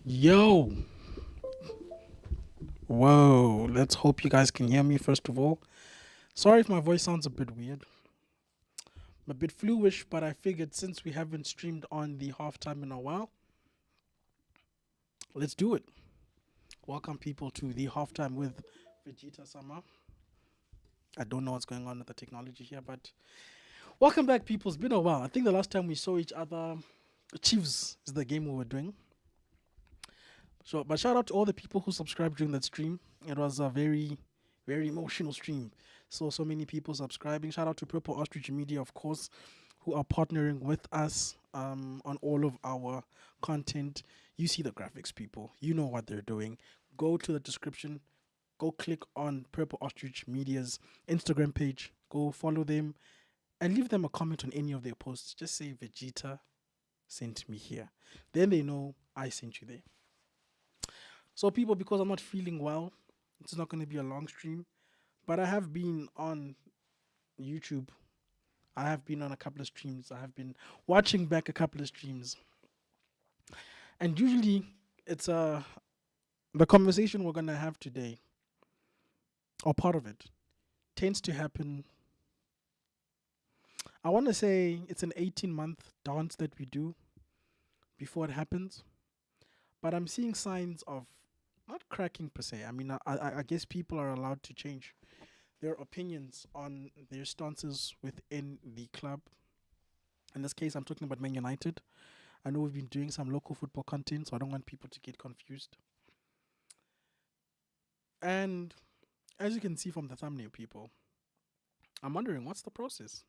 Yo, whoa, let's hope you guys can hear me first of all. Sorry if my voice sounds a bit weird. I'm a bit fluish, but I figured since we haven't streamed on the halftime in a while, let's do it. Welcome people to the halftime with Vegeta Sama. I don't know what's going on with the technology here, but welcome back, people. It's been a while. I think the last time we saw each other, Chiefs is the game we were doing. So, but shout out to all the people who subscribed during that stream. It was a very, very emotional stream. So many people subscribing. Shout out to Purple Ostrich Media, of course, who are partnering with us on all of our content. You see the graphics, people. You know what they're doing. Go to the description. Go click on Purple Ostrich Media's Instagram page. Go follow them and leave them a comment on any of their posts. Just say Vegeta sent me here. Then they know I sent you there. So people, because I'm not feeling well, it's not going to be a long stream, but I have been on YouTube. I have been on a couple of streams. I have been watching back a couple of streams. And usually it's the conversation we're going to have today, or part of it, tends to happen. I want to say it's an 18-month dance that we do before it happens. But I'm seeing signs of not cracking per se. I mean, I guess people are allowed to change their opinions on their stances within the club. In this case, I'm talking about Man United. I know we've been doing some local football content, so I don't want people to get confused. And as you can see from the thumbnail, people, I'm wondering, what's the process?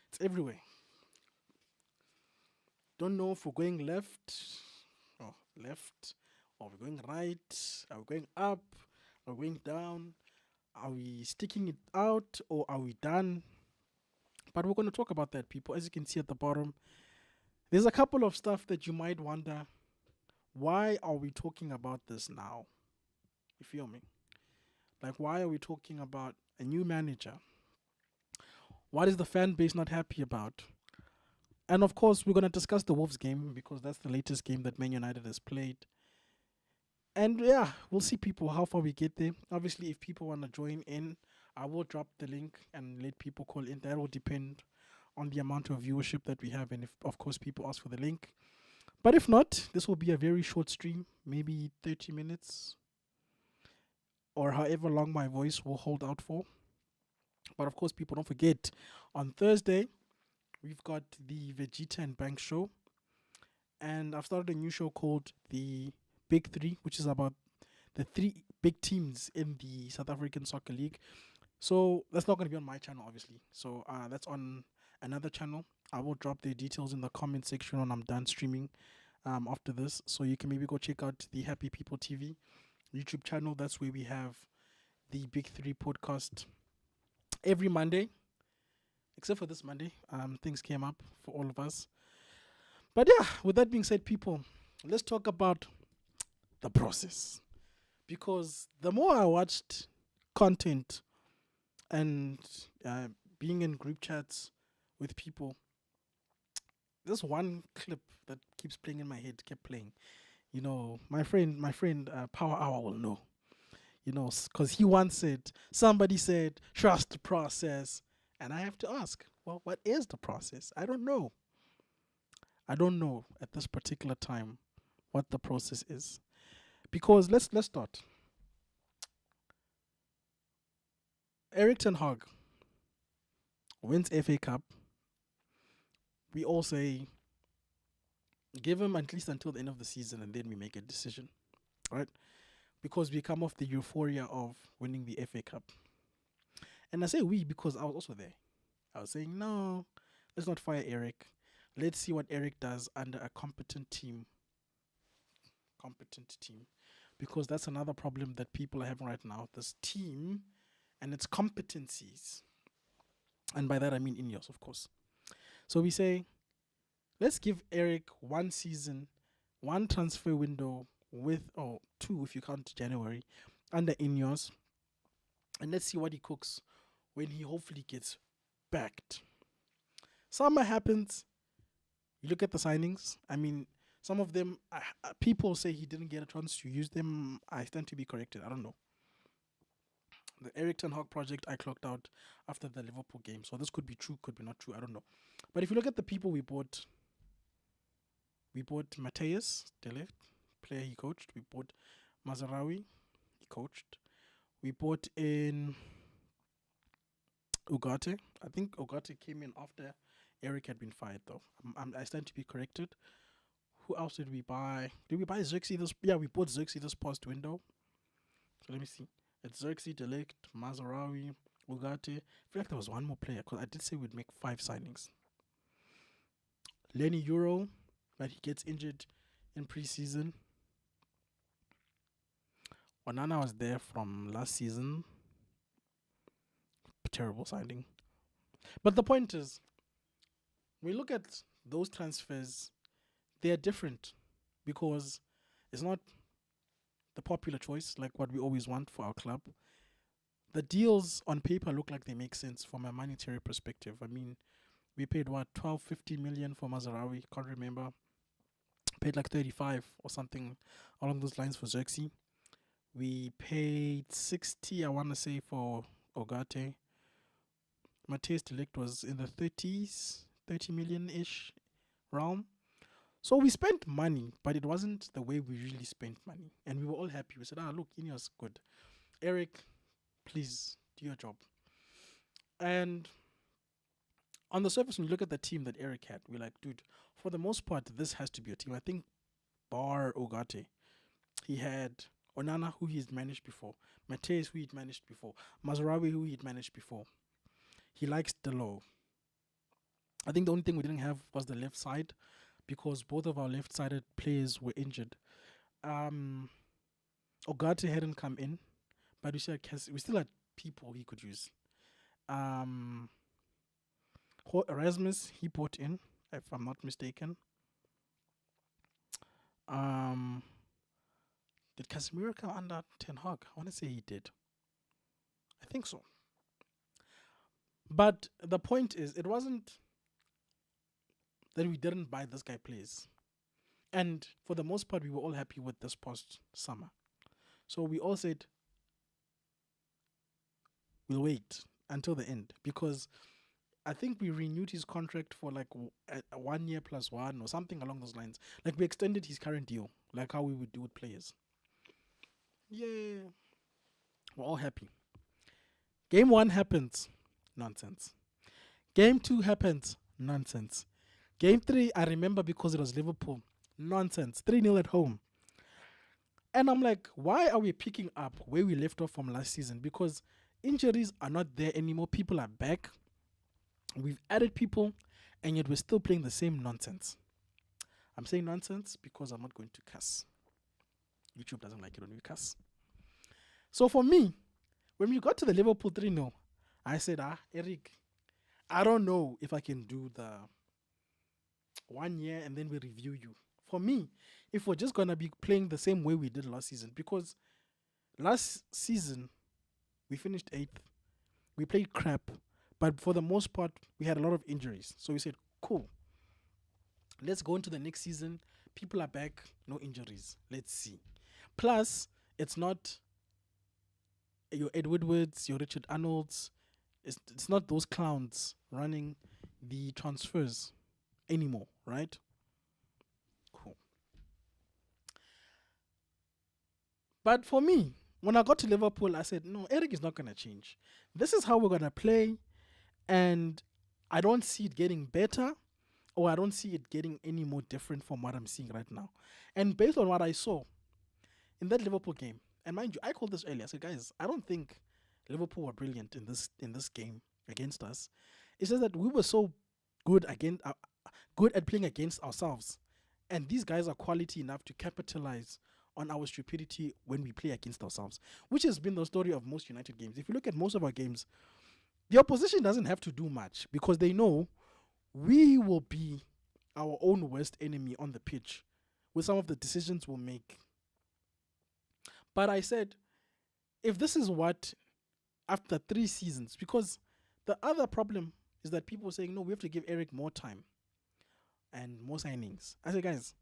It's everywhere. Don't know if we're going left, are we going right? Are we going up? Are we going down? Are we sticking it out or are we done? But we're going to talk about that, people. As you can see at the bottom, there's a couple of stuff that you might wonder, why are we talking about this now? You feel me? Like, why are we talking about a new manager? What is the fan base not happy about? And of course, we're going to discuss the Wolves game because that's the latest game that Man United has played. And yeah, we'll see, people, how far we get there. Obviously, if people want to join in, I will drop the link and let people call in. That will depend on the amount of viewership that we have and if, of course, people ask for the link. But if not, this will be a very short stream, maybe 30 minutes or however long my voice will hold out for. But of course, people, don't forget, on Thursday, we've got the Vegeta and Bank show. And I've started a new show called the Big Three, which is about the three big teams in the South African Soccer League. So that's not going to be on my channel, obviously. So that's on another channel. I will drop the details in the comment section when I'm done streaming after this. So you can maybe go check out the Happy People TV YouTube channel. That's where we have the Big Three podcast every Monday, except for this Monday. Things came up for all of us. But yeah, with that being said, people, let's talk about the process. Because the more I watched content and being in group chats with people, this one clip that keeps playing in my head kept playing. You know, my friend, Power Hour will know. You know, because he once said, somebody said, trust the process. And I have to ask, well, what is the process? I don't know. I don't know at this particular time what the process is. Because let's start. Erik ten Hag wins FA Cup. We all say Give him at least until the end of the season, and then we make a decision, right? Because we come off the euphoria of winning the FA Cup. And I say we because I was also there. I was saying, no, let's not fire Eric. Let's see what Eric does under a competent team. Competent team. Because that's another problem that people are having right now. This team and its competencies. And by that I mean Ineos, of course. So we say, let's give Eric one season, one transfer window with, or two if you count January, under Ineos. And let's see what he cooks when he hopefully gets backed. Summer happens. You look at the signings. I mean, some of them, people say he didn't get a chance to use them. I stand to be corrected. I don't know. The Eric Ten Hag project, I clocked out after the Liverpool game. So this could be true, could be not true. I don't know. But if you look at the people we bought Mateus de Ligt, player he coached. We bought Mazarawi, he coached. We bought in Ugarte. I think Ugarte came in after Eric had been fired, though. I stand to be corrected. Who else did we buy? Did we buy Xerxes this? Yeah, we bought Xerxes this past window. So let me see. It's Xerxes, De Ligt, Mazarawi, Ugarte. I feel like there was one more player because I did say we'd make 5 signings. Lenny Euro, but he gets injured in preseason. Onana was there from last season. Terrible signing. But the point is, when we look at those transfers, they're different because it's not the popular choice like what we always want for our club. The deals on paper look like they make sense from a monetary perspective. I mean, we paid what, 12, 15 million for Mazarawi, can't remember. Paid like 35 or something along those lines for Xerxes. We paid 60, I want to say, for Ugarte. Mateus de Ligt was in the 30s, 30 million-ish realm. So we spent money, but it wasn't the way we usually spent money. And we were all happy. We said, look, Ineos, good. Eric, please do your job. And on the surface, when you look at the team that Eric had, we're like, dude, for the most part, this has to be a team. I think bar Ugarte, he had Onana, who he'd managed before. Mateus, who he'd managed before. Mazarawi, who he'd managed before. He likes Delo. I think the only thing we didn't have was the left side because both of our left-sided players were injured. Ugarte hadn't come in, but we still had people he could use. Erasmus, he brought in, if I'm not mistaken. Did Casemiro come under Ten Hag? I want to say he did. I think so. But the point is, it wasn't that we didn't buy this guy players. And for the most part, we were all happy with this past summer. So we all said, we'll wait until the end. Because I think we renewed his contract for like a 1 year plus 1 or something along those lines. Like we extended his current deal, like how we would do with players. Yeah. We're all happy. Game 1 happens. Nonsense. Game 2 happens. Nonsense. Game 3, I remember because it was Liverpool. Nonsense. 3-0 at home. And I'm like, why are we picking up where we left off from last season? Because injuries are not there anymore. People are back. We've added people, and yet we're still playing the same nonsense. I'm saying nonsense because I'm not going to cuss. YouTube doesn't like it when we cuss. So for me, when we got to the Liverpool 3-0, I said, Eric, I don't know if I can do the 1 year and then we review you. For me, if we're just going to be playing the same way we did last season, because last season we finished 8th, we played crap, but for the most part, we had a lot of injuries. So we said, cool, let's go into the next season. People are back, no injuries. Let's see. Plus, it's not your Ed Woodwards, your Richard Arnolds. It's not those clowns running the transfers anymore, right? Cool. But for me, when I got to Liverpool, I said, no, Eric is not going to change. This is how we're going to play, and I don't see it getting better. or I don't see it getting any more different from what I'm seeing right now. And based on what I saw in that Liverpool game, and mind you, I called this earlier. I said, guys, I don't think Liverpool were brilliant in this game against us. It's just that we were so good good at playing against ourselves, and these guys are quality enough to capitalize on our stupidity when we play against ourselves, which has been the story of most United games. If you look at most of our games, the opposition doesn't have to do much because they know we will be our own worst enemy on the pitch with some of the decisions we'll make. But I said, if this is what, after 3 seasons, because the other problem is that people are saying, no, we have to give Eric more time and more signings. I said, guys,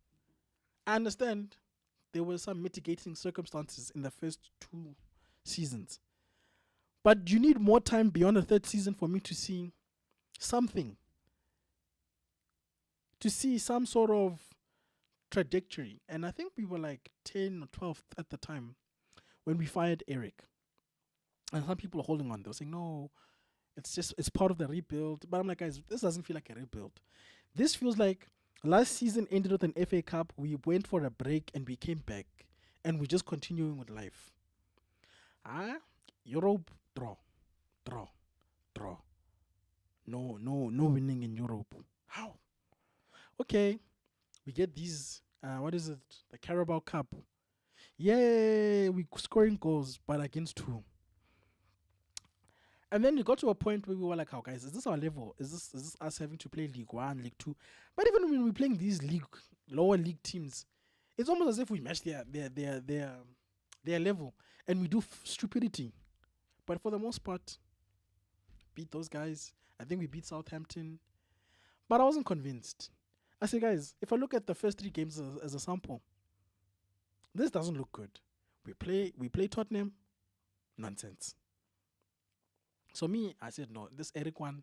I understand there were some mitigating circumstances in the first 2 seasons. But you need more time beyond the 3rd season for me to see something, to see some sort of trajectory. And I think we were like 10 or 12 at the time when we fired Eric. And some people are holding on. They were saying, no, it's part of the rebuild. But I'm like, guys, this doesn't feel like a rebuild. This feels like last season ended with an FA Cup. We went for a break and we came back. And we're just continuing with life. Europe, draw. No winning in Europe. How? Okay, we get these, what is it? The Carabao Cup. Yay, we scoring goals, but against who? And then we got to a point where we were like, "How guys? Is this our level? Is this us having to play League 1, League 2?" But even when we're playing these lower league teams, it's almost as if we match their level, and we do stupidity. But for the most part, beat those guys. I think we beat Southampton, but I wasn't convinced. I said, guys, if I look at the first 3 games as a sample, this doesn't look good. We play Tottenham, nonsense. So I said, no, this Eric one,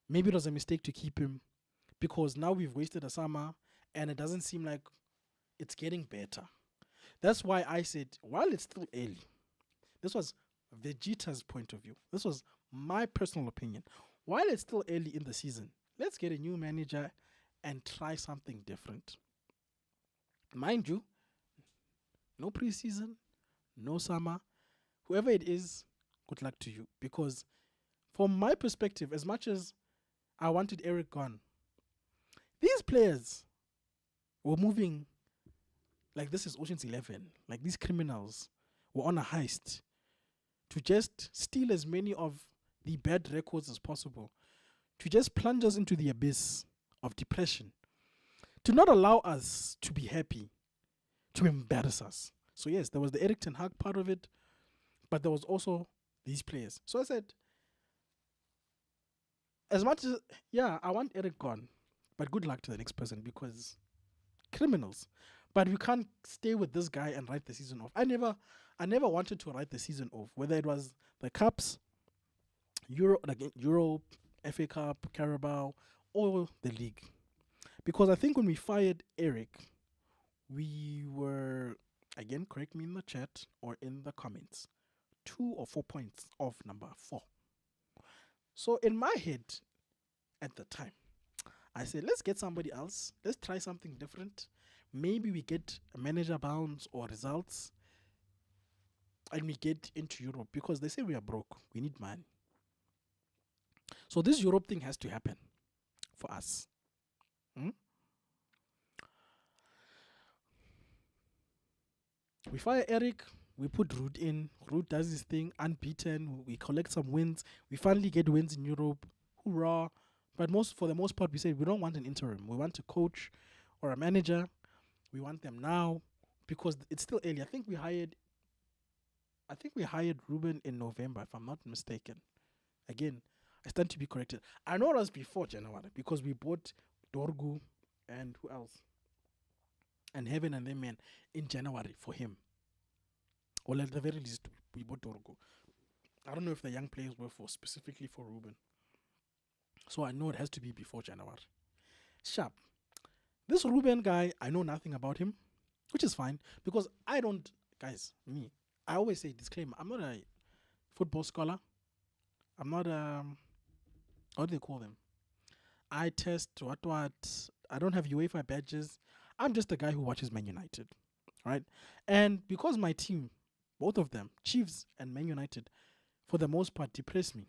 maybe it was a mistake to keep him because now we've wasted a summer and it doesn't seem like it's getting better. That's why I said, while it's still early, this was Vegeta's point of view. This was my personal opinion. While it's still early in the season, let's get a new manager and try something different. Mind you, no preseason, no summer. Whoever it is, good luck to you. Because from my perspective, as much as I wanted Eric gone, these players were moving like this is Ocean's 11. Like these criminals were on a heist to just steal as many of the bad records as possible, to just plunge us into the abyss of depression, to not allow us to be happy, to embarrass us. So yes, there was the Eric Ten Hag part of it, but there was also these players. So I said, as much as, I want Eric gone, but good luck to the next person because criminals. But we can't stay with this guy and write the season off. I never wanted to write the season off, whether it was the Cups, Europe, FA Cup, Carabao, or the league. Because I think when we fired Eric, we were, again, correct me in the chat or in the comments, 2 or 4 points off number 4. So in my head at the time, I said, let's get somebody else. Let's try something different. Maybe we get a manager bounce or results and we get into Europe because they say we are broke. We need money. So this Europe thing has to happen for us. We fire Eric. We put Root in. Root does his thing, unbeaten. We collect some wins. We finally get wins in Europe. Hoorah. But for the most part, we said we don't want an interim. We want a coach or a manager. We want them now because it's still early. I think we hired Ruben in November, if I'm not mistaken. Again, I stand to be corrected. I know it was before January because we bought Dorgu and who else? And Heaven and them men in January for him. Well, at the very least, we bought Dorgu. I don't know if the young players were specifically for Ruben. So I know it has to be before January. Sharp. This Ruben guy, I know nothing about him, which is fine because I always say disclaimer, I'm not a football scholar. I'm not what do they call them? I test what. I don't have UEFA badges. I'm just a guy who watches Man United, right? And because my team, both of them, Chiefs and Man United, for the most part, depress me.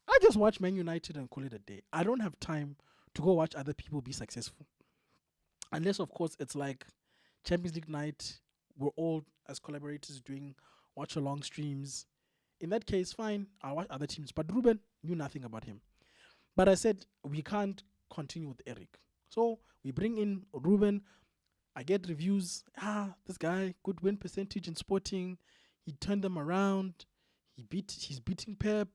I just watch Man United and call it a day. I don't have time to go watch other people be successful. Unless, of course, it's like Champions League night. We're all, as collaborators, doing watch along streams. In that case, fine, I'll watch other teams. But Ruben knew nothing about him. But I said, we can't continue with Eric. So we bring in Ruben. I get reviews. This guy, good win percentage in Sporting. He turned them around. He's beating Pep.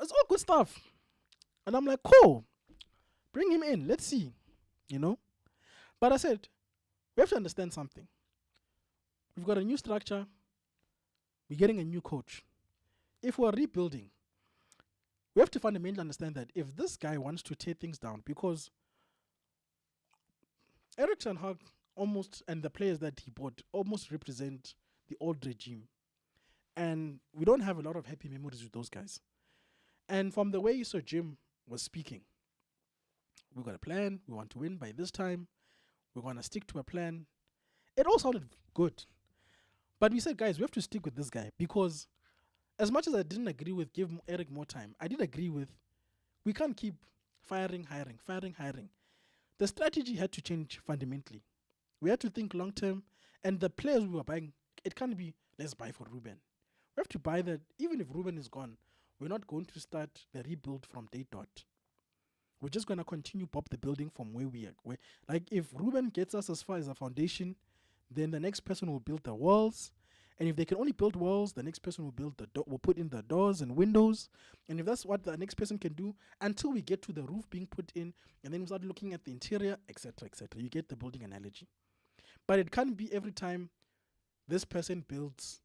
It's all good stuff. And I'm like, cool. Bring him in. Let's see. But I said, we have to understand something. We've got a new structure. We're getting a new coach. If we're rebuilding, we have to fundamentally understand that if this guy wants to tear things down, because Eric Ten Hag almost, and the players that he bought, almost represent the old regime. And we don't have a lot of happy memories with those guys. And from the way Sir Jim was speaking, we've got a plan. We want to win by this time. We're going to stick to a plan. It all sounded good. But we said, guys, we have to stick with this guy because as much as I didn't agree with give Eric more time, I did agree with we can't keep firing, hiring. The strategy had to change fundamentally. We had to think long term, and the players we were buying, it can't be let's buy for Ruben. We have to buy that even if Ruben is gone, we're not going to start the rebuild from day dot. We're just going to continue pop the building from where we are. Like if Ruben gets us as far as a foundation, then the next person will build the walls. And if they can only build walls, the next person will build will put in the doors and windows. And if that's what the next person can do, until we get to the roof being put in, and then we start looking at the interior, etc., etc. You get the building analogy. But it can't be every time this person builds,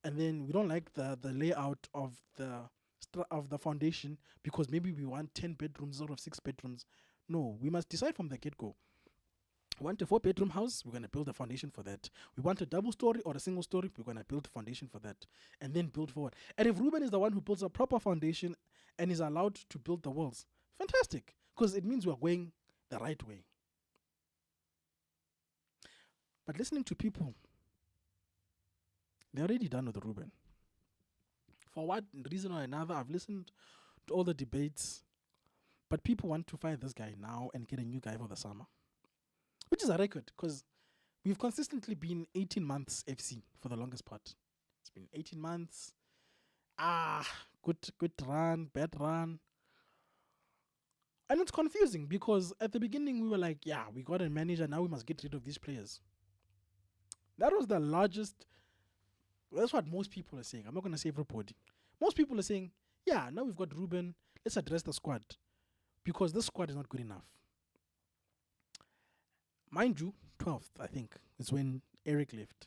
and then we don't like the layout of the foundation because maybe we want 10 bedrooms out of 6 bedrooms. No, we must decide from the get-go. We want a 4-bedroom house, we're going to build a foundation for that. We want a double story or a single story, we're going to build a foundation for that and then build forward. And if Ruben is the one who builds a proper foundation and is allowed to build the walls, fantastic, because it means we're going the right way. But listening to people, they're already done with Ruben. For what reason or another, I've listened to all the debates, but people want to fire this guy now and get a new guy for the summer. Which is a record, because we've consistently been 18 months FC for the longest part. It's been 18 months. Good run, bad run. And it's confusing, because at the beginning we were like, yeah, we got a manager, now we must get rid of these players. That was the largest. That's what most people are saying. I'm not going to say everybody. Most people are saying, yeah, now we've got Ruben, let's address the squad, because this squad is not good enough. Mind you, 12th, I think, is when Eric left.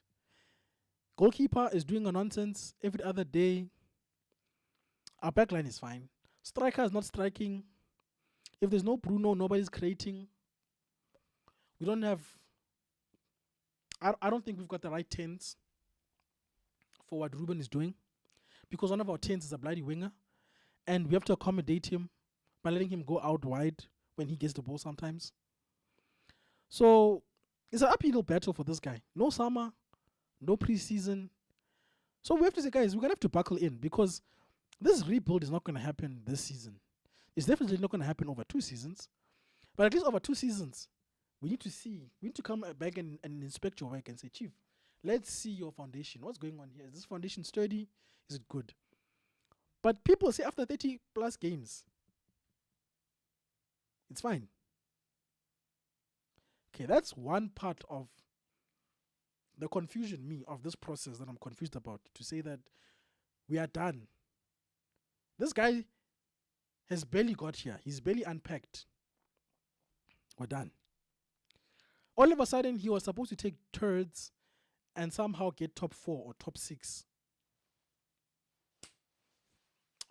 Goalkeeper is doing a nonsense every other day. Our backline is fine. Striker is not striking. If there's no Bruno, nobody's creating. We don't have. I don't think we've got the right 10s for what Ruben is doing, because one of our 10s is a bloody winger, and we have to accommodate him by letting him go out wide when he gets the ball sometimes. So it's an uphill battle for this guy. No summer, no preseason. So we have to say, guys, we're going to have to buckle in, because this rebuild is not going to happen this season. It's definitely not going to happen over 2 seasons. But at least over 2 seasons, we need to come back and inspect your work and say, Chief, let's see your foundation. What's going on here? Is this foundation sturdy? Is it good? But people say after 30 plus games, it's fine. Okay, that's one part of the confusion of this process that I'm confused about, to say that we are done. This guy has barely got here. He's barely unpacked. We're done. All of a sudden, he was supposed to take thirds and somehow get top 4 or top 6.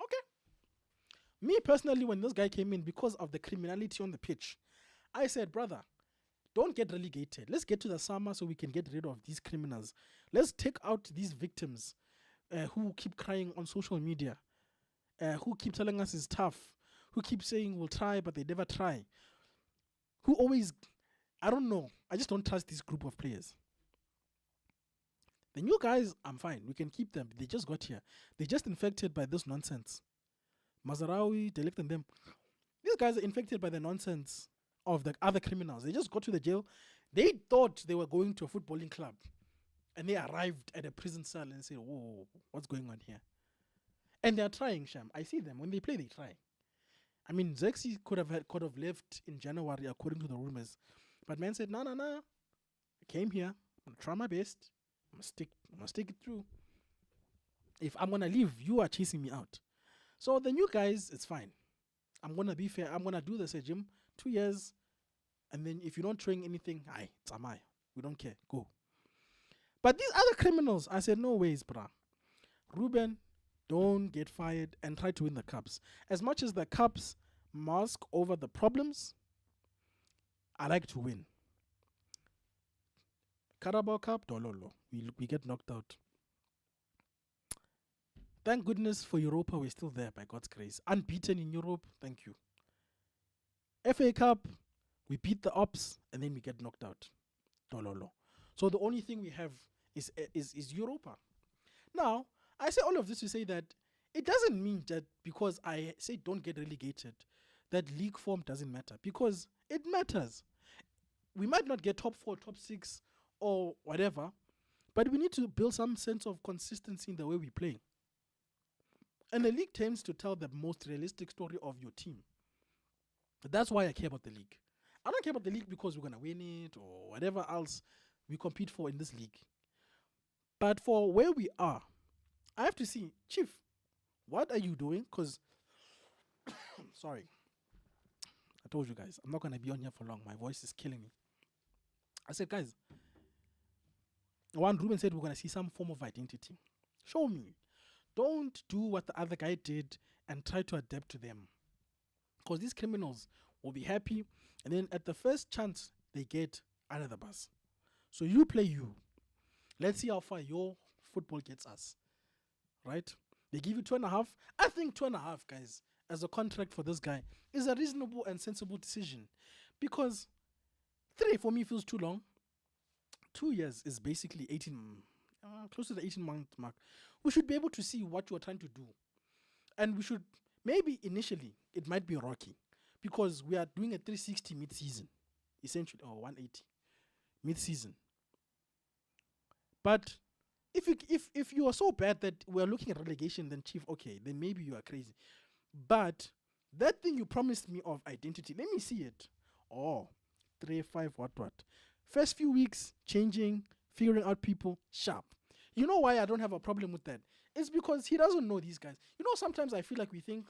Okay. Me personally, when this guy came in, because of the criminality on the pitch, I said, brother, don't get relegated. Let's get to the summer so we can get rid of these criminals. Let's take out these victims who keep crying on social media, who keep telling us it's tough, who keep saying we'll try, but they never try. Who always, I don't know. I just don't trust this group of players. The new guys, I'm fine. We can keep them. They just got here. They just infected by this nonsense. Mazarawi, Delict and them. These guys are infected by the nonsense of the other criminals. They just got to the jail. They thought they were going to a footballing club. And they arrived at a prison cell and said, whoa, what's going on here? And they are trying, Sham. I see them. When they play, they try. I mean, Zexi could have left in January according to the rumors. But man said, no. I came here. I'm going to try my best. I'm going to stick it through. If I'm going to leave, you are chasing me out. So the new guys, it's fine. I'm going to be fair. I'm going to do the Jim 2 years. And then if you don't train anything, it's Amai. We don't care. Go. But these other criminals, I said, no ways, brah. Ruben, don't get fired and try to win the cups. As much as the cups mask over the problems, I like to win. Carabao Cup, dololo. We get knocked out. Thank goodness for Europa, we're still there by God's grace. Unbeaten in Europe, thank you. FA Cup, we beat the Ops and then we get knocked out. Dololo. So the only thing we have is Europa. Now, I say all of this to say that it doesn't mean that because I say don't get relegated, that league form doesn't matter. Because it matters. We might not get top 4, top 6, or whatever, but we need to build some sense of consistency in the way we play. And the league tends to tell the most realistic story of your team. That's why I care about the league. I don't care about the league because we're going to win it or whatever else we compete for in this league. But for where we are, I have to see, Chief, what are you doing? Because, sorry, I told you guys, I'm not going to be on here for long. My voice is killing me. I said, guys, Ruben said we're going to see some form of identity. Show me. Don't do what the other guy did and try to adapt to them. Because these criminals will be happy, and then at the first chance they get out of the bus. So you play you. Let's see how far your football gets us. Right? They give you 2.5. I think 2.5, guys, as a contract for this guy is a reasonable and sensible decision. Because 3 for me feels too long. 2 years is basically 18, close to the 18-month mark. We should be able to see what you are trying to do. And we should, maybe initially, it might be rocky. Because we are doing a 360 mid-season, essentially, or 180 mid-season. But if you are so bad that we are looking at relegation, then Chief, okay, then maybe you are crazy. But that thing you promised me of identity, let me see it. 3, 5, what? First few weeks, changing, figuring out people, sharp. You know why I don't have a problem with that? It's because he doesn't know these guys. You know, sometimes I feel like we think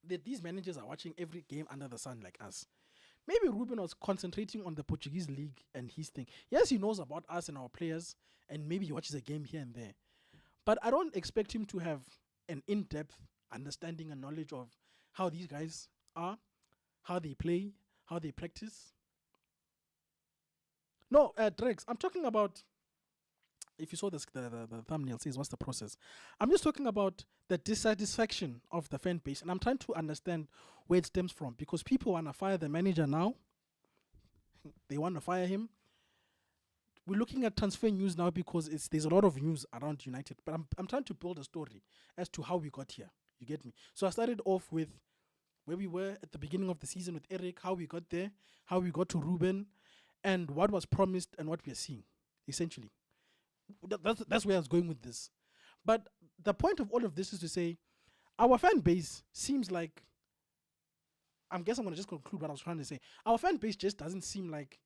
that these managers are watching every game under the sun like us. Maybe Ruben was concentrating on the Portuguese league and his thing. Yes, he knows about us and our players, and maybe he watches a game here and there. But I don't expect him to have an in-depth understanding and knowledge of how these guys are, how they play, how they practice. No, Drex, I'm talking about, if you saw the thumbnail says, what's the process? I'm just talking about the dissatisfaction of the fan base, and I'm trying to understand where it stems from, because people want to fire the manager now. They want to fire him. We're looking at transfer news now because there's a lot of news around United, but I'm trying to build a story as to how we got here. You get me? So I started off with where we were at the beginning of the season with Eric, how we got there, how we got to Ruben, and what was promised and what we are seeing, essentially. That's where I was going with this. But the point of all of this is to say, our fan base seems like, I guess I'm going to just conclude what I was trying to say. Our fan base just doesn't seem like,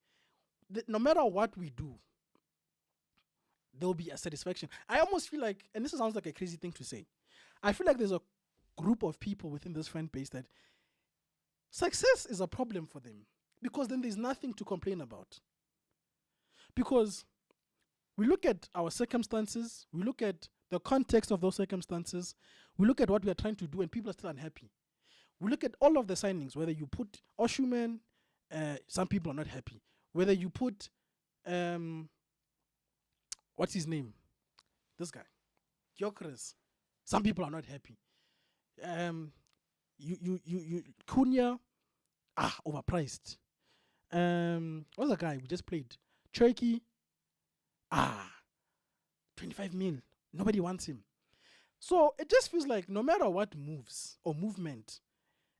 no matter what we do, there'll be a satisfaction. I almost feel like, and this sounds like a crazy thing to say, I feel like there's a group of people within this fan base that success is a problem for them, because then there's nothing to complain about. Because we look at our circumstances, we look at the context of those circumstances, we look at what we are trying to do, and people are still unhappy. We look at all of the signings, whether you put Oshuman, some people are not happy. Whether you put, what's his name? This guy, Gyökeres, some people are not happy. Cunha, overpriced. What's the guy we just played? Cherky, 25 mil. Nobody wants him. So it just feels like no matter what moves or movement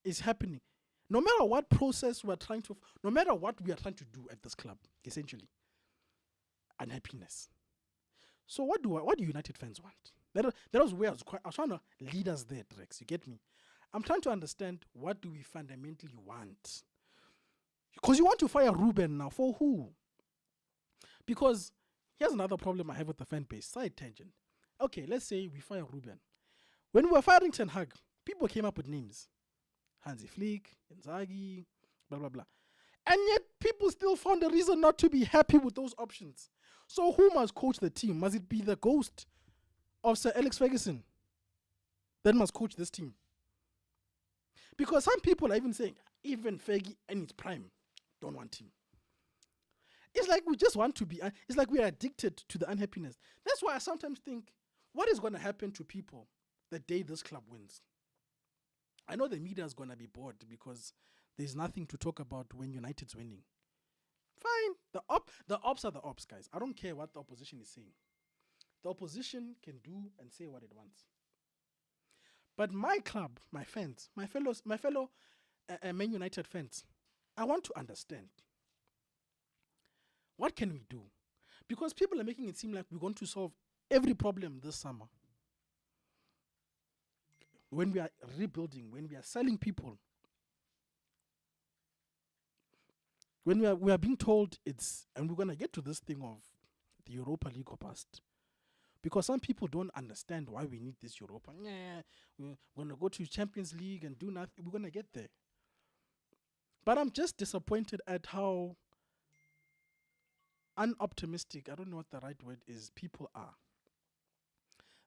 is happening, no matter what process we're trying to, no matter what we are trying to do at this club, essentially, unhappiness. So what do United fans want? That was where I was trying to lead us there, Drex. You get me? I'm trying to understand what do we fundamentally want. Because you want to fire Ruben now. For who? Because here's another problem I have with the fan base. Side tangent. Okay, let's say we fire Ruben. When we were firing Ten Hag, people came up with names. Hansi Flick, Inzaghi, blah, blah, blah. And yet people still found a reason not to be happy with those options. So who must coach the team? Must it be the ghost of Sir Alex Ferguson that must coach this team? Because some people are even saying, even Fergie in his prime, don't want him. It's like we just want to be, it's like we are addicted to the unhappiness. That's why I sometimes think, what is going to happen to people the day this club wins? I know the media is going to be bored because there's nothing to talk about when United's winning. Fine. The ops are the ops, guys. I don't care what the opposition is saying. The opposition can do and say what it wants. But my club, my fans, my fellow Man United fans, I want to understand. What can we do? Because people are making it seem like we're going to solve every problem this summer. When we are rebuilding, when we are selling people, when we are being told it's, and we're going to get to this thing of the Europa League or bust. Because some people don't understand why we need this Europa. Yeah, we're going to go to Champions League and do nothing. We're going to get there. But I'm just disappointed at how unoptimistic, I don't know what the right word is, people are.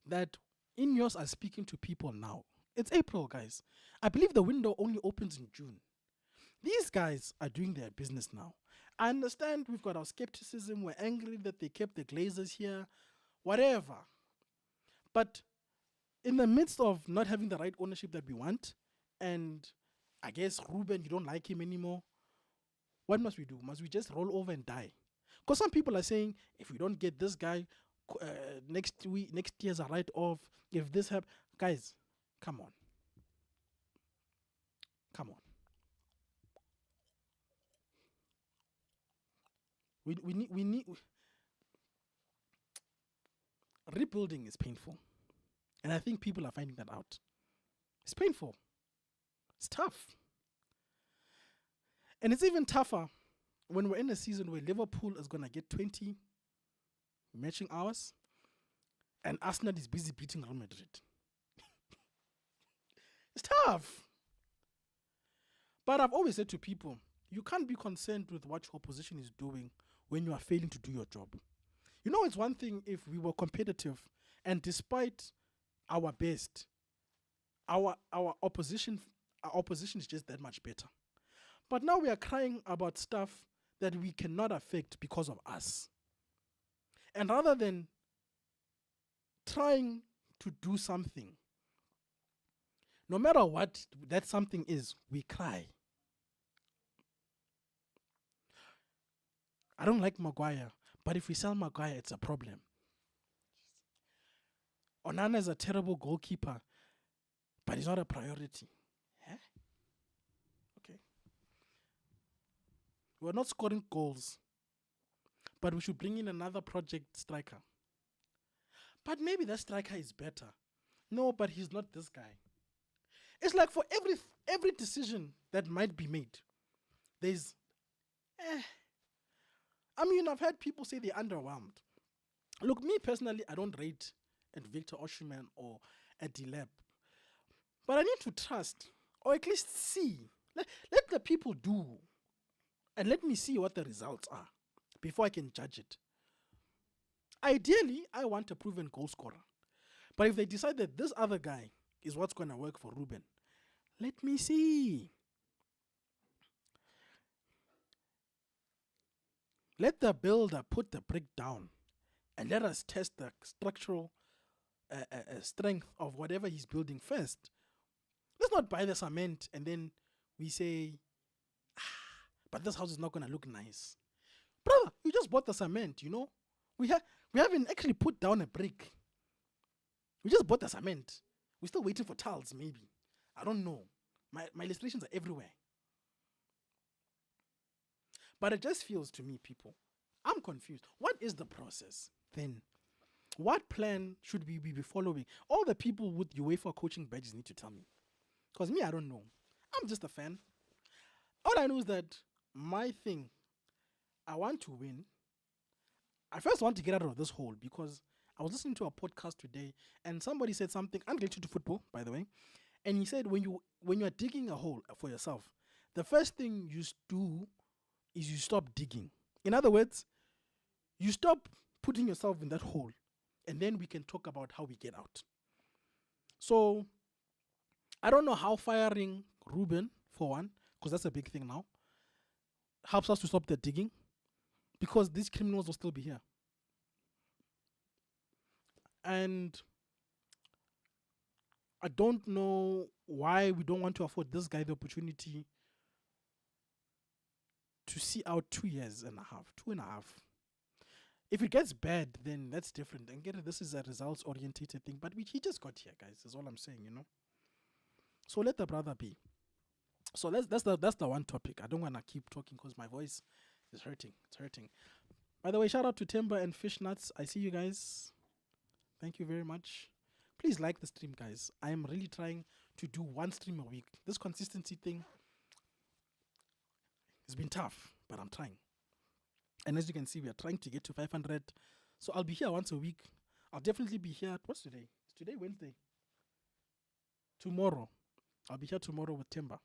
That Ineos are speaking to people now. It's April, guys. I believe the window only opens in June. These guys are doing their business now. I understand we've got our skepticism. We're angry that they kept the Glazers here. Whatever. But in the midst of not having the right ownership that we want, and I guess Ruben, you don't like him anymore, what must we do? Must we just roll over and die? Because some people are saying, if we don't get this guy, next year's a write-off. If this happens, guys, come on. Come on. We need rebuilding is painful. And I think people are finding that out. It's painful. It's tough. And it's even tougher when we're in a season where Liverpool is going to get 20 matching hours and Arsenal is busy beating Real Madrid. It's tough. But I've always said to people, you can't be concerned with what your opposition is doing when you are failing to do your job. You know, it's one thing if we were competitive and despite our best, our opposition is just that much better. But now we are crying about stuff that we cannot affect because of us. And rather than trying to do something, no matter what that something is, we cry. I don't like Maguire, but if we sell Maguire, it's a problem. Onana is a terrible goalkeeper, but he's not a priority. Huh? Okay. We're not scoring goals, but we should bring in another project striker. But maybe that striker is better. No, but he's not this guy. It's like for every decision that might be made, there's I mean, I've heard people say they're underwhelmed. Look, me personally, I don't rate at Victor Osimhen or at Dilep. But I need to trust, or at least see. Let the people do. And let me see what the results are before I can judge it. Ideally, I want a proven goal scorer. But if they decide that this other guy is what's going to work for Ruben, let me see. Let the builder put the brick down and let us test the structural strength of whatever he's building first. Let's not buy the cement and then we say, but this house is not gonna look nice. Brother, you just bought the cement, you know? We haven't actually put down a brick. We just bought the cement. We're still waiting for tiles, maybe. I don't know. My illustrations are everywhere. But it just feels to me, people, I'm confused. What is the process then? What plan should we be following? All the people with UEFA coaching badges need to tell me. Because me, I don't know. I'm just a fan. All I know is that my thing, I want to win. I first want to get out of this hole because I was listening to a podcast today and somebody said something unrelated to football, by the way. And he said when you are digging a hole for yourself, the first thing you do is you stop digging. In other words, you stop putting yourself in that hole, and then we can talk about how we get out. So I don't know how firing Ruben, for one, because that's a big thing now, helps us to stop the digging, because these criminals will still be here. And I don't know why we don't want to afford this guy the opportunity to see out 2 years and a half, 2.5. If it gets bad, then that's different. And get it, this is a results-oriented thing. But he just got here, guys. That's all I'm saying, you know. So let the brother be. So that's the one topic. I don't want to keep talking because my voice is hurting. It's hurting. By the way, shout out to Timber and Fishnuts. I see you guys. Thank you very much. Please like the stream, guys. I am really trying to do one stream a week. This consistency thing has been tough, but I'm trying. And as you can see, we are trying to get to 500. So I'll be here once a week. I'll definitely be here. What's today? Is today Wednesday? Tomorrow. I'll be here tomorrow with Timber.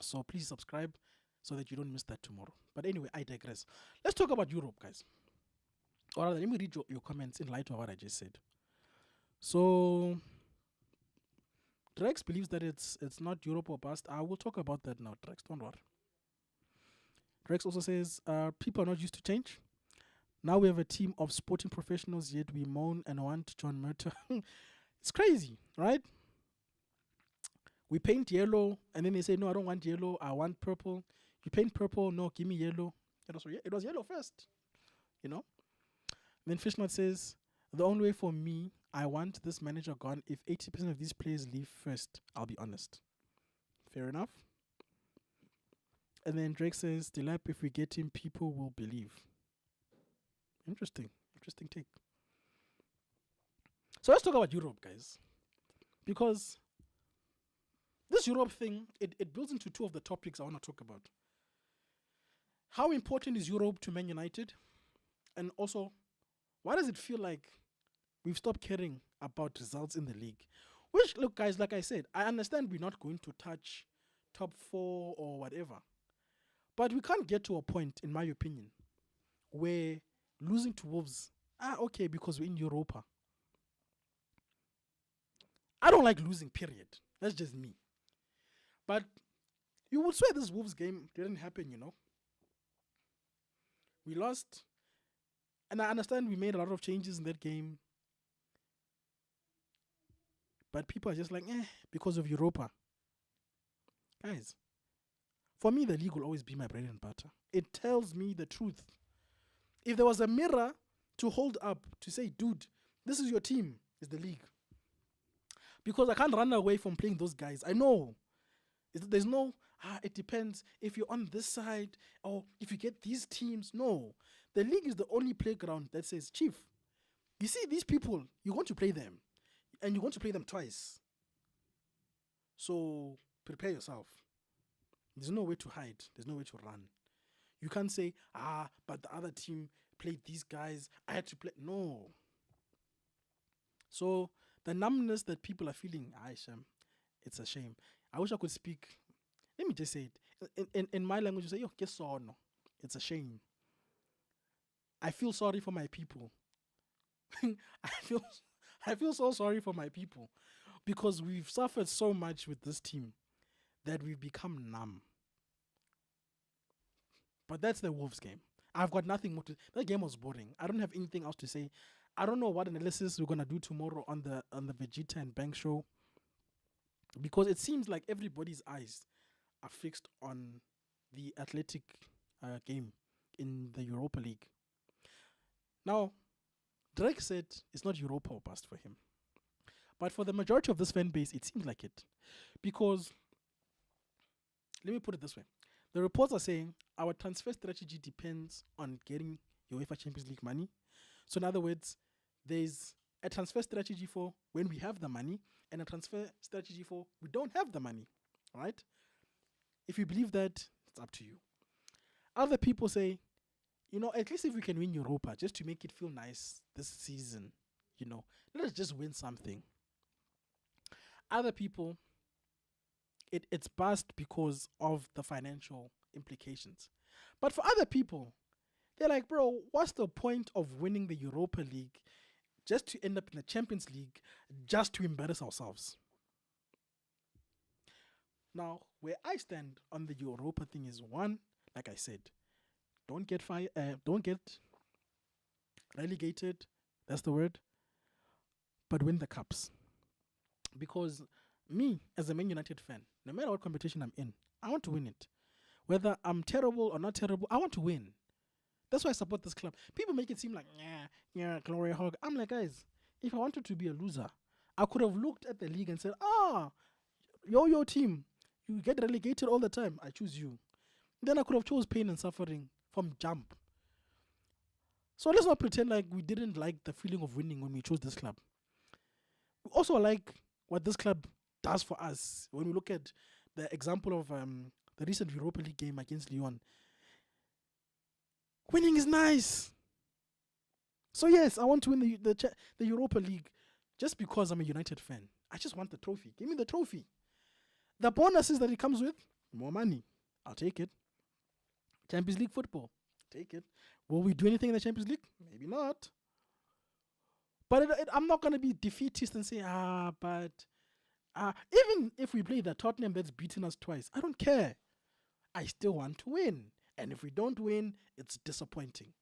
So please subscribe so that you don't miss that tomorrow. But anyway, I digress. Let's talk about Europe, guys. Or rather, let me read your comments in light of what I just said. So Drex believes that it's not Europe or bust. I will talk about that now, Drex. Don't worry. Drex also says, people are not used to change. Now we have a team of sporting professionals, yet we moan and want John Murta. It's crazy, right? We paint yellow, and then they say, no, I don't want yellow, I want purple. You paint purple, no, give me yellow. It was yellow first, you know? Then Fishnut says, the only way for me, I want this manager gone. If 80% of these players leave first, I'll be honest. Fair enough. And then Drake says, Delap, if we get him, people will believe. Interesting take. So let's talk about Europe, guys. Because this Europe thing, it builds into two of the topics I want to talk about. How important is Europe to Man United? And also, why does it feel like we've stopped caring about results in the league? Which, look, guys, like I said, I understand we're not going to touch top 4 or whatever. But we can't get to a point, in my opinion, where losing to Wolves, okay, because we're in Europa. I don't like losing, period. That's just me. But you would swear this Wolves game didn't happen, you know. We lost. And I understand we made a lot of changes in that game. But people are just like, because of Europa. Guys, for me, the league will always be my bread and butter. It tells me the truth. If there was a mirror to hold up to say, dude, this is your team, it's the league. Because I can't run away from playing those guys. I know. There's no, it depends if you're on this side or if you get these teams. No. The league is the only playground that says, Chief, you see these people, you're going to play them. And you're going to play them twice. So prepare yourself. There's no way to hide. There's no way to run. You can't say, but the other team played these guys. I had to play. No. So the numbness that people are feeling, it's a shame. I wish I could speak. Let me just say it. In my language, you say, no. It's a shame. I feel sorry for my people. I feel so sorry for my people because we've suffered so much with this team that we've become numb. But that's the Wolves game. I've got nothing more to. That game was boring. I don't have anything else to say. I don't know what analysis we're gonna do tomorrow on the Vegeta and Bank show. because it seems like everybody's eyes are fixed on the Athletic game in the Europa League. Now, Drake said it's not Europa or bust for him. But for the majority of this fan base, it seems like it. Because, let me put it this way. The reports are saying our transfer strategy depends on getting UEFA Champions League money. So in other words, there's a transfer strategy for when we have the money and a transfer strategy for we don't have the money, right? If you believe that, it's up to you. Other people say, at least if we can win Europa, just to make it feel nice this season, let's just win something. Other people, it's bust because of the financial implications. But for other people, they're like, bro, what's the point of winning the Europa League just to end up in the Champions League just to embarrass ourselves? Now, where I stand on the Europa thing is, one, like I said, don't get relegated, that's the word, but win the cups. Because me, as a Man United fan, no matter what competition I'm in, I want to win it. Whether I'm terrible or not terrible, I want to win. That's why I support this club. People make it seem like, glory hog. I'm like, guys, if I wanted to be a loser, I could have looked at the league and said, your team, you get relegated all the time. I choose you. Then I could have chose pain and suffering from jump. So let's not pretend like we didn't like the feeling of winning when we chose this club. We also like what this club does for us. When we look at the example of the recent Europa League game against Lyon, winning is nice. So yes, I want to win the Europa League just because I'm a United fan. I just want the trophy. Give me the trophy. The bonuses that it comes with, more money. I'll take it. Champions League football, take it. Will we do anything in the Champions League? Maybe not. But I'm not going to be defeatist and say, but even if we play the Tottenham that's beaten us twice, I don't care. I still want to win. And if we don't win, it's disappointing.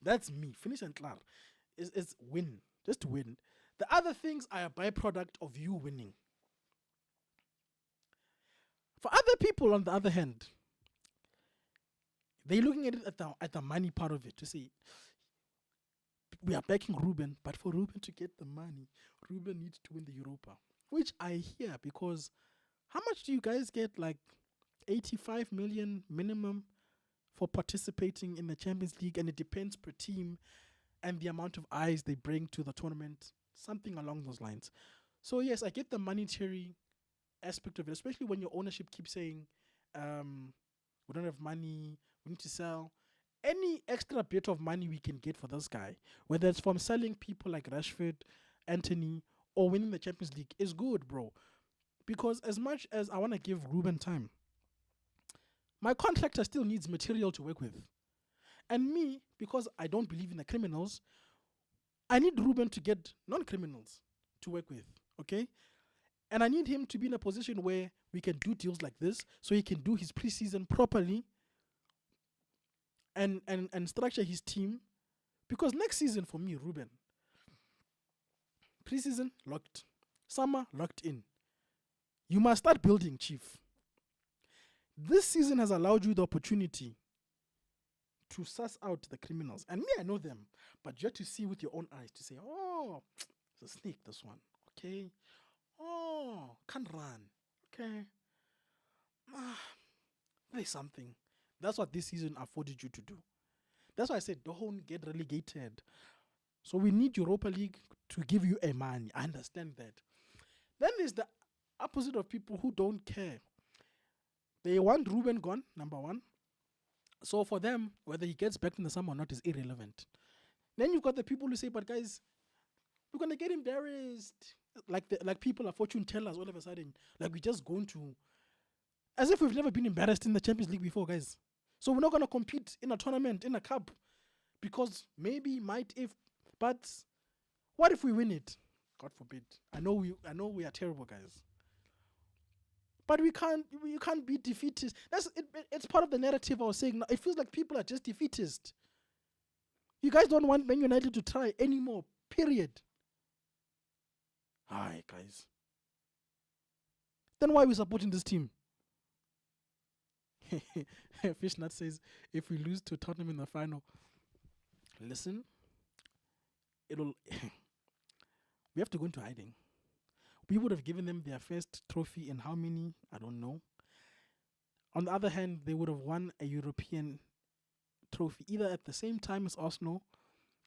That's me. Finish and clear. It's win. Just win. The other things are a byproduct of you winning. For other people, on the other hand, they're looking at it at the money part of it to say, we are backing Ruben, but for Ruben to get the money, Ruben needs to win the Europa. Which I hear, because how much do you guys get? Like 85 million minimum for participating in the Champions League, and it depends per team and the amount of eyes they bring to the tournament, something along those lines. So yes, I get the monetary aspect of it, especially when your ownership keeps saying, we don't have money, we need to sell. Any extra bit of money we can get for this guy, whether it's from selling people like Rashford, Anthony, or winning the Champions League, is good, bro. Because as much as I want to give Ruben time, my contractor still needs material to work with. And me, because I don't believe in the criminals, I need Ruben to get non-criminals to work with, okay? And I need him to be in a position where we can do deals like this, so he can do his preseason properly and structure his team. Because next season for me, Ruben, preseason locked, summer locked in. You must start building, chief. This season has allowed you the opportunity to suss out the criminals. And me, I know them. But you have to see with your own eyes to say, oh, it's a snake, this one. Okay. Oh, can't run. Okay. There's something. That's what this season afforded you to do. That's why I said don't get relegated. So we need Europa League to give you a money. I understand that. Then there's the opposite of people who don't care. They want Ruben gone, number one. So for them, whether he gets back in the summer or not is irrelevant. Then you've got the people who say, but guys, we're going to get embarrassed. Like people are fortune tellers all of a sudden. Like we're just going to, as if we've never been embarrassed in the Champions League before, guys. So we're not going to compete in a tournament, in a cup. Because maybe, might, if, but what if we win it? God forbid. I know we are terrible, guys. But you can't be defeatist. It's part of the narrative I was saying. It feels like people are just defeatist. You guys don't want Man United to try anymore, period. Hi, guys. Then why are we supporting this team? Fishnut says, if we lose to Tottenham in the final, listen, it'll we have to go into hiding. We would have given them their first trophy in how many? I don't know. On the other hand, they would have won a European trophy either at the same time as Arsenal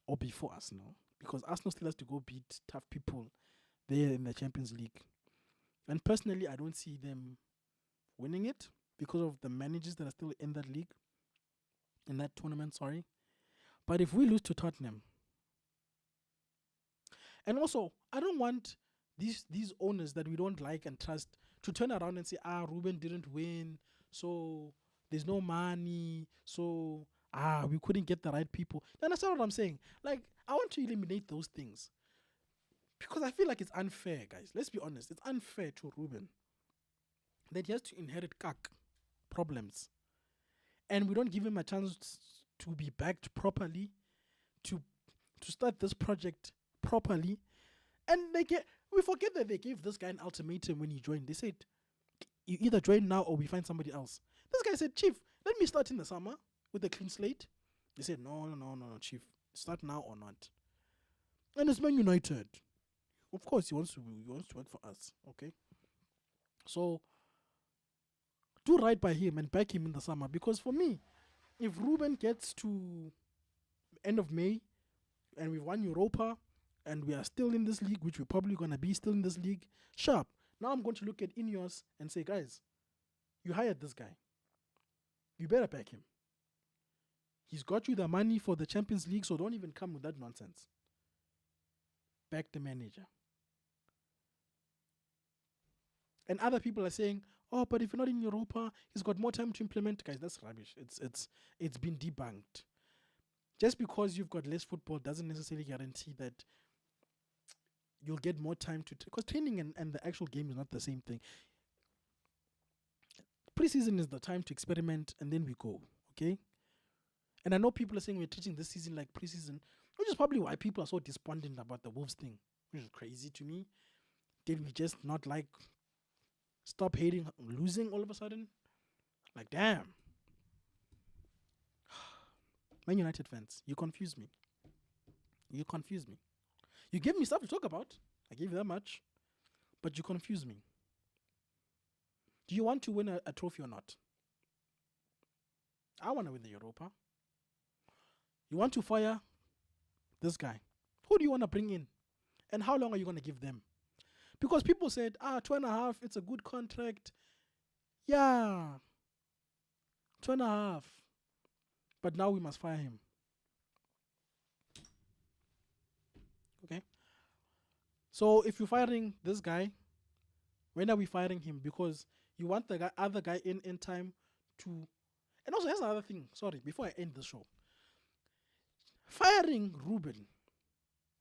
or before Arsenal, because Arsenal still has to go beat tough people there in the Champions League. And personally, I don't see them winning it because of the managers that are still in that league, in that tournament, sorry. But if we lose to Tottenham, and also, I don't want these owners that we don't like and trust to turn around and say, Ruben didn't win, so there's no money, so we couldn't get the right people. Then that's what I'm saying. Like, I want to eliminate those things because I feel like it's unfair, guys. Let's be honest. It's unfair to Ruben that he has to inherit problems, and we don't give him a chance to be backed properly, to start this project properly. And we forget that they gave this guy an ultimatum when he joined. They said, you either join now or we find somebody else. This guy said, Chief, let me start in the summer with a clean slate. They said, no, Chief, start now or not. And it's Man United. Of course, he wants to work for us. Okay, so do right by him and back him in the summer, because for me, if Ruben gets to end of May and we've won Europa and we are still in this league, which we're probably going to be still in this league, sharp. Now I'm going to look at Ineos and say, guys, you hired this guy. You better back him. He's got you the money for the Champions League, so don't even come with that nonsense. Back the manager. And other people are saying, oh, but if you're not in Europa, he's got more time to implement. Guys, that's rubbish. It's been debunked. Just because you've got less football doesn't necessarily guarantee that you'll get more time to... Because training and the actual game is not the same thing. Preseason is the time to experiment, and then we go, okay? And I know people are saying we're treating this season like preseason, which is probably why people are so despondent about the Wolves thing, which is crazy to me. Did we just not stop hating losing all of a sudden? Like, damn. Man United fans, you confuse me. You confuse me. You give me stuff to talk about. I give you that much. But you confuse me. Do you want to win a trophy or not? I want to win the Europa. You want to fire this guy. Who do you want to bring in? And how long are you going to give them? Because people said, 2.5, it's a good contract. Yeah. 2.5. But now we must fire him. Okay? So if you're firing this guy, when are we firing him? Because you want the other guy in time to... And also, here's another thing. Sorry, before I end the show. Firing Ruben.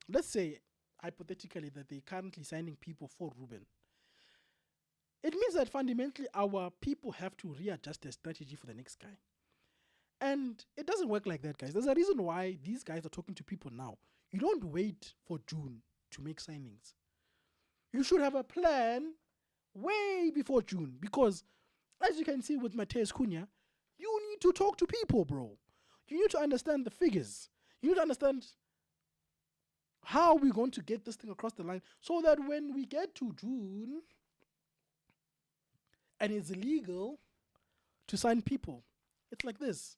Let's say, hypothetically, that they're currently signing people for Ruben. It means that fundamentally our people have to readjust their strategy for the next guy. And it doesn't work like that, guys. There's a reason why these guys are talking to people now. You don't wait for June to make signings. You should have a plan way before June. Because, as you can see with Mateus Cunha, you need to talk to people, bro. You need to understand the figures. You need to understand how we're going to get this thing across the line so that when we get to June and it's illegal to sign people, it's like this.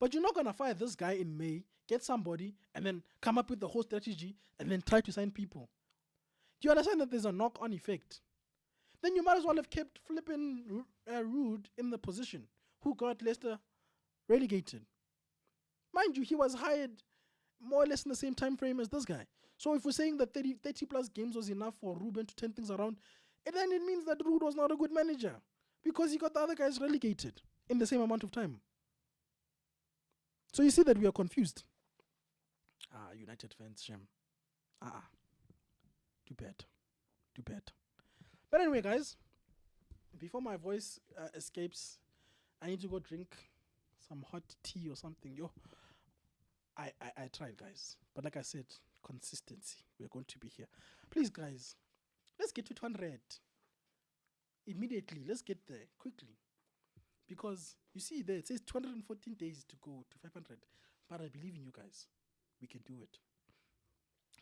But you're not going to fire this guy in May, get somebody, and then come up with the whole strategy and then try to sign people. Do you understand that there's a knock-on effect? Then you might as well have kept flipping Rude in the position, who got Leicester relegated. Mind you, he was hired more or less in the same time frame as this guy. So if we're saying that 30 plus games was enough for Ruben to turn things around, then it means that Rude was not a good manager because he got the other guys relegated in the same amount of time. So you see that we are confused. United fans, shame. Too bad. Too bad. But anyway, guys, before my voice escapes, I need to go drink some hot tea or something. I tried, guys. But like I said, consistency. We're going to be here. Please, guys, let's get to 200. immediately. Let's get there quickly. Because you see there, it says 214 days to go to 500. But I believe in you guys. We can do it.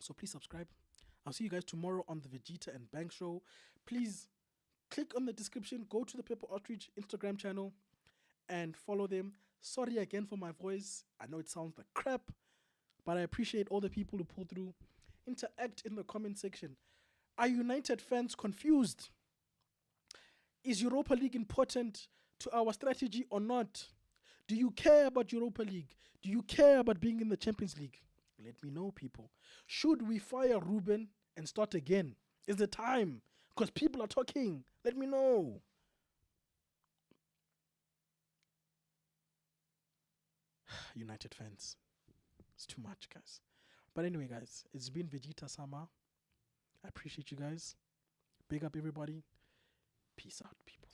So please subscribe. I'll see you guys tomorrow on the Vegeta and Bank Show. Please click on the description. Go to the Pepper Outreach Instagram channel and follow them. Sorry again for my voice. I know it sounds like crap, but I appreciate all the people who pull through. Interact in the comment section. Are United fans confused? Is Europa League important to our strategy or not? Do you care about Europa League? Do you care about being in the Champions League? Let me know, people. Should we fire Ruben and start again? Is the time? Because people are talking. Let me know. United fans. It's too much, guys. But anyway, guys, it's been Vegeta Sama. I appreciate you guys. Big up everybody. Peace out, people.